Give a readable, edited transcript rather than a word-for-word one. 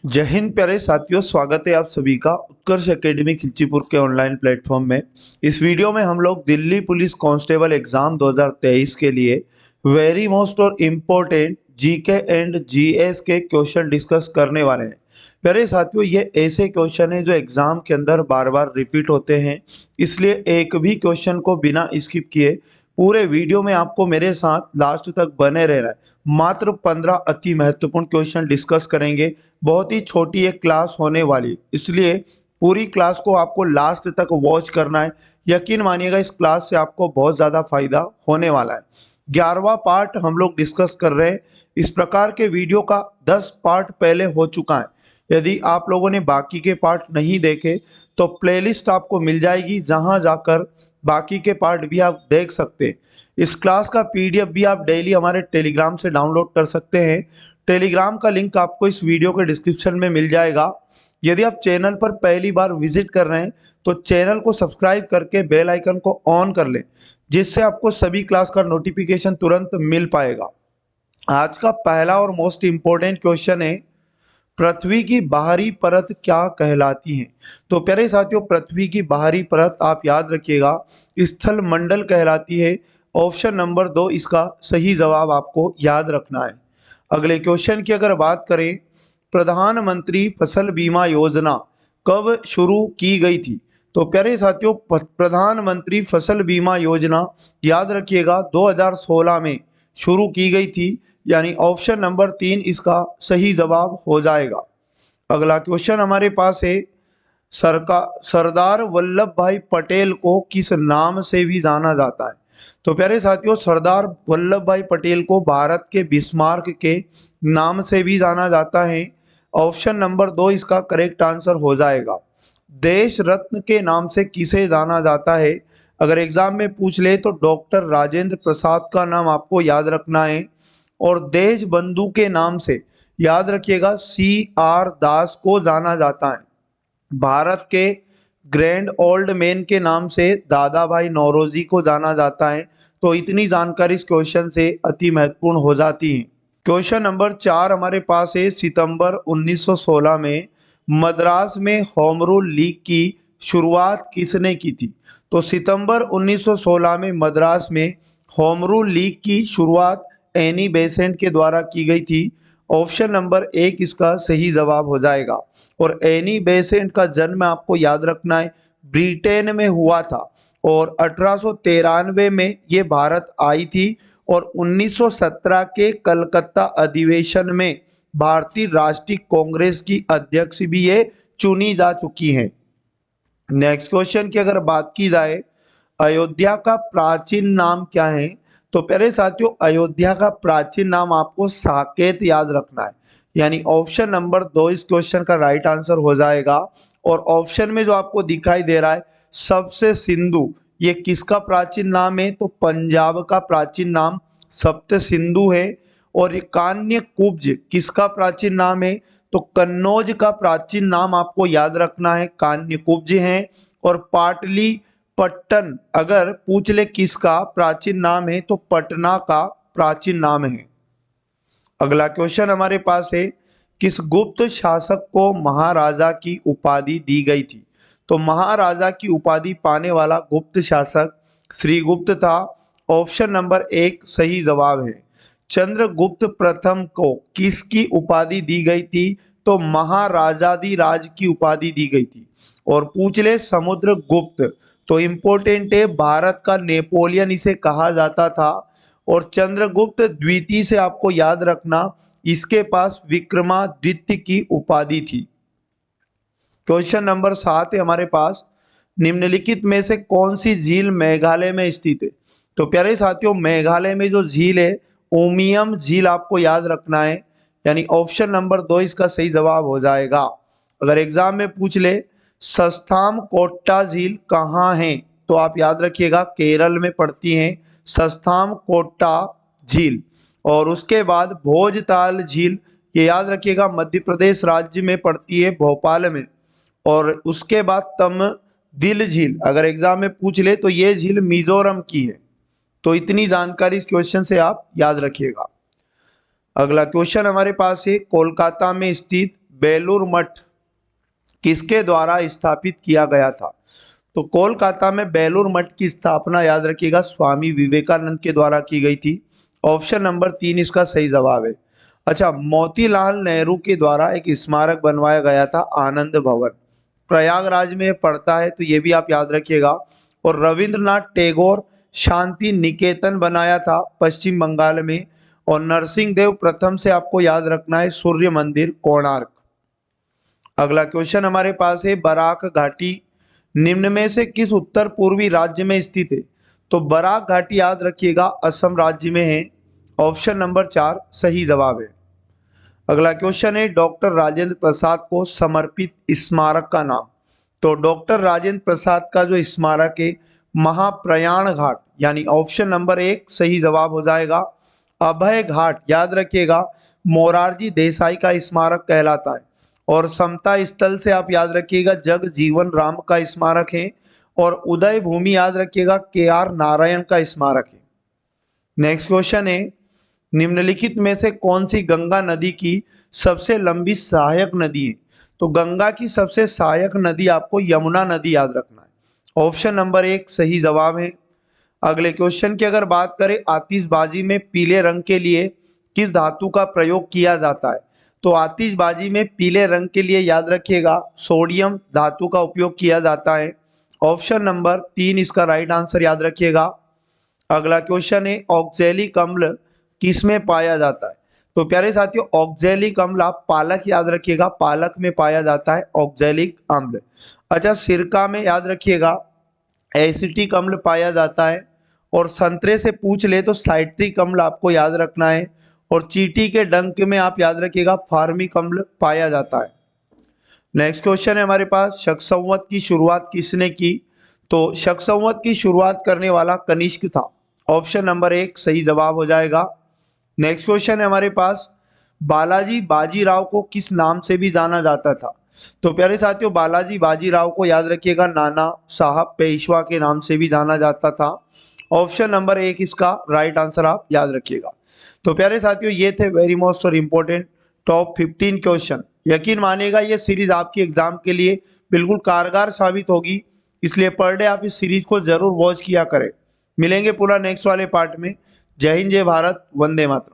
जय हिंद प्यारे साथियों, स्वागत है आप सभी का उत्कर्ष एकेडमी खिलचीपुर के ऑनलाइन प्लेटफॉर्म में। इस वीडियो में हम लोग दिल्ली पुलिस कांस्टेबल एग्जाम 2023 के लिए वेरी मोस्ट और इम्पोर्टेंट जीके एंड जीएस के क्वेश्चन डिस्कस करने वाले हैं। प्यारे साथियों, ये ऐसे क्वेश्चन हैं जो एग्जाम के अंदर बार बार रिपीट होते हैं, इसलिए एक भी क्वेश्चन को बिना स्किप किए पूरे वीडियो में आपको मेरे साथ लास्ट तक बने रहना है। मात्र 15 अति महत्वपूर्ण क्वेश्चन डिस्कस करेंगे। बहुत ही छोटी एक क्लास होने वाली, इसलिए पूरी क्लास को आपको लास्ट तक वॉच करना है। यकीन मानिएगा, इस क्लास से आपको बहुत ज़्यादा फायदा होने वाला है। 11वां पार्ट हम लोग डिस्कस कर रहे हैं। इस प्रकार के वीडियो का 10 पार्ट पहले हो चुका है। यदि आप लोगों ने बाकी के पार्ट नहीं देखे तो प्लेलिस्ट आपको मिल जाएगी, जहां जाकर बाकी के पार्ट भी आप देख सकते हैं। इस क्लास का पीडीएफ भी आप डेली हमारे टेलीग्राम से डाउनलोड कर सकते हैं। टेलीग्राम का लिंक आपको इस वीडियो के डिस्क्रिप्शन में मिल जाएगा। यदि आप चैनल पर पहली बार विजिट कर रहे हैं तो चैनल को सब्सक्राइब करके बेल आइकन को ऑन कर लें, जिससे आपको सभी क्लास का नोटिफिकेशन तुरंत मिल पाएगा। आज का पहला और मोस्ट इम्पोर्टेंट क्वेश्चन है, पृथ्वी की बाहरी परत क्या कहलाती है। तो प्यारे साथियों, पृथ्वी की बाहरी परत आप याद रखिएगा, स्थल मंडल कहलाती है। ऑप्शन नंबर 2 इसका सही जवाब आपको याद रखना है। अगले क्वेश्चन की अगर बात करें, प्रधानमंत्री फसल बीमा योजना कब शुरू की गई थी। तो प्यारे साथियों, प्रधानमंत्री फसल बीमा योजना याद रखिएगा 2016 में शुरू की गई थी, यानी ऑप्शन नंबर 3 इसका सही जवाब हो जाएगा। अगला क्वेश्चन हमारे पास है, सरदार वल्लभ भाई पटेल को किस नाम से भी जाना जाता है। तो प्यारे साथियों, सरदार वल्लभ भाई पटेल को भारत के बिस्मार्क के नाम से भी जाना जाता है। ऑप्शन नंबर 2 इसका करेक्ट आंसर हो जाएगा। देश रत्न के नाम से किसे जाना जाता है। अगर एग्जाम में पूछ ले तो डॉक्टर राजेंद्र प्रसाद का नाम आपको याद रखना है। और देश बंधु के नाम से याद रखिएगा CR दास को जाना जाता है। भारत के ग्रैंड ओल्ड मैन के नाम से दादा भाई नौरोजी को जाना जाता है। तो इतनी जानकारी इस क्वेश्चन से अति महत्वपूर्ण हो जाती है। क्वेश्चन नंबर 4 हमारे पास है, सितंबर 1916 में मद्रास में होम रूल लीग की शुरुआत किसने की थी। तो सितंबर 1916 में मद्रास में होम रूल लीग की शुरुआत एनी बेसेंट के द्वारा की गई थी। ऑप्शन नंबर 1 इसका सही जवाब हो जाएगा। और एनी बेसेंट का जन्म आपको याद रखना है, ब्रिटेन में हुआ था और 1893 में ये भारत आई थी। और 1917 के कलकत्ता अधिवेशन में भारतीय राष्ट्रीय कांग्रेस की अध्यक्ष भी ये चुनी जा चुकी हैं। नेक्स्ट क्वेश्चन की अगर बात की जाए, अयोध्या का प्राचीन नाम क्या है। तो प्यारे साथियों, अयोध्या का प्राचीन नाम आपको साकेत याद रखना है, यानी ऑप्शन नंबर 2 इस क्वेश्चन का राइट आंसर हो जाएगा। और ऑप्शन में जो आपको दिखाई दे रहा है सबसे सिंधु, ये किसका प्राचीन नाम है। तो पंजाब का प्राचीन नाम सप्त सिंधु है। और ये कान्य कुब्ज किसका प्राचीन नाम है। तो कन्नौज का प्राचीन नाम आपको याद रखना है, कान्य कुब्ज है। और पाटली पट्टन अगर पूछ ले किसका प्राचीन नाम है, तो पटना का प्राचीन नाम है। अगला क्वेश्चन हमारे पास है, किस गुप्त शासक को महाराजा की उपाधि दी गई थी। तो महाराजा की उपाधि पाने वाला गुप्त शासक श्रीगुप्त था। ऑप्शन नंबर 1 सही जवाब है। चंद्रगुप्त प्रथम को किसकी उपाधि दी गई थी। तो महाराजाधिराज की उपाधि दी गई थी। और पूछ ले समुद्रगुप्त, तो इम्पोर्टेंट है, भारत का नेपोलियन इसे कहा जाता था। और चंद्रगुप्त द्वितीय से आपको याद रखना, इसके पास विक्रमादित्य की उपाधि थी। क्वेश्चन नंबर 7 है हमारे पास, निम्नलिखित में से कौन सी झील मेघालय में स्थित है। तो प्यारे साथियों, मेघालय में जो झील है उमियम झील आपको याद रखना है, यानी ऑप्शन नंबर 2 इसका सही जवाब हो जाएगा। अगर एग्जाम में पूछ ले सस्थाम कोट्टा झील कहाँ है, तो आप याद रखिएगा केरल में पड़ती हैं सस्थाम कोट्टा झील। और उसके बाद भोजताल झील, ये याद रखिएगा मध्य प्रदेश राज्य में पड़ती है, भोपाल में। और उसके बाद तमदिल झील अगर एग्जाम में पूछ ले तो ये झील मिजोरम की है। तो इतनी जानकारी इस क्वेश्चन से आप याद रखिएगा। अगला क्वेश्चन हमारे पास है, कोलकाता में स्थित बेलूर मठ किसके द्वारा स्थापित किया गया था? तो कोलकाता में बेलूर मठ की स्थापना याद रखिएगा स्वामी विवेकानंद के द्वारा की गई थी। ऑप्शन नंबर 3 इसका सही जवाब है। अच्छा, मोतीलाल नेहरू के द्वारा एक स्मारक बनवाया गया था आनंद भवन, प्रयागराज में पड़ता है, तो ये भी आप याद रखिएगा। और रविंद्रनाथ टैगोर शांति निकेतन बनाया था पश्चिम बंगाल में। और नरसिंह देव प्रथम से आपको याद रखना है सूर्य मंदिर कोणार्क। अगला क्वेश्चन हमारे पास है, बराक घाटी निम्न में से किस उत्तर पूर्वी राज्य में स्थित है? तो बराक घाटी याद रखिएगा असम राज्य में है। ऑप्शन नंबर 4 सही जवाब है। अगला क्वेश्चन है, डॉक्टर राजेंद्र प्रसाद को समर्पित स्मारक का नाम? तो डॉक्टर राजेंद्र प्रसाद का जो स्मारक है महाप्रयाण घाट, यानी ऑप्शन नंबर 1 सही जवाब हो जाएगा। अभय घाट याद रखिएगा मोरारजी देसाई का स्मारक कहलाता है। और समता स्थल से आप याद रखिएगा जगजीवन राम का स्मारक है। और उदय भूमि याद रखिएगा KR नारायण का स्मारक है। नेक्स्ट क्वेश्चन है, निम्नलिखित में से कौन सी गंगा नदी की सबसे लंबी सहायक नदी है? तो गंगा की सबसे सहायक नदी आपको यमुना नदी याद रखना है। ऑप्शन नंबर 1 सही जवाब है। अगले क्वेश्चन की अगर बात करें, आतिशबाजी में पीले रंग के लिए किस धातु का प्रयोग किया जाता है? तो आतिशबाजी में पीले रंग के लिए याद रखिएगा सोडियम धातु का उपयोग किया जाता है। ऑप्शन नंबर 3 इसका राइट आंसर याद रखिएगा। अगला क्वेश्चन है, ऑक्जेलिक अम्ल किस में पाया जाता है? तो प्यारे साथियों ऑक्जेलिक अम्ल आप पालक याद रखिएगा, पालक में पाया जाता है ऑक्जेलिक अम्ल। अच्छा, सिरका में याद रखिएगा एसिटिक अम्ल पाया जाता है। और संतरे से पूछ ले तो साइट्रिक अम्ल आपको याद रखना है। और चींटी के डंक में आप याद रखिएगा फार्मिक अम्ल पाया जाता है। नेक्स्ट क्वेश्चन है हमारे पास, शक संवत की शुरुआत किसने की? तो शक संवत की शुरुआत करने वाला कनिष्क था। ऑप्शन नंबर 1 सही जवाब हो जाएगा। नेक्स्ट क्वेश्चन है हमारे पास, बालाजी बाजीराव को किस नाम से भी जाना जाता था? तो प्यारे साथियों बालाजी बाजीराव को याद रखिएगा नाना साहब पेशवा के नाम से भी जाना जाता था। ऑप्शन नंबर 1 इसका राइट आंसर आप याद रखिएगा। तो प्यारे साथियों ये थे वेरी मोस्ट और इम्पोर्टेंट टॉप 15 क्वेश्चन। यकीन मानिएगा ये सीरीज आपकी एग्जाम के लिए बिल्कुल कारगर साबित होगी, इसलिए पर डे आप इस सीरीज को जरूर वॉच किया करें। मिलेंगे पूरा नेक्स्ट वाले पार्ट में। जय हिंद, जय भारत, वंदे मातरम।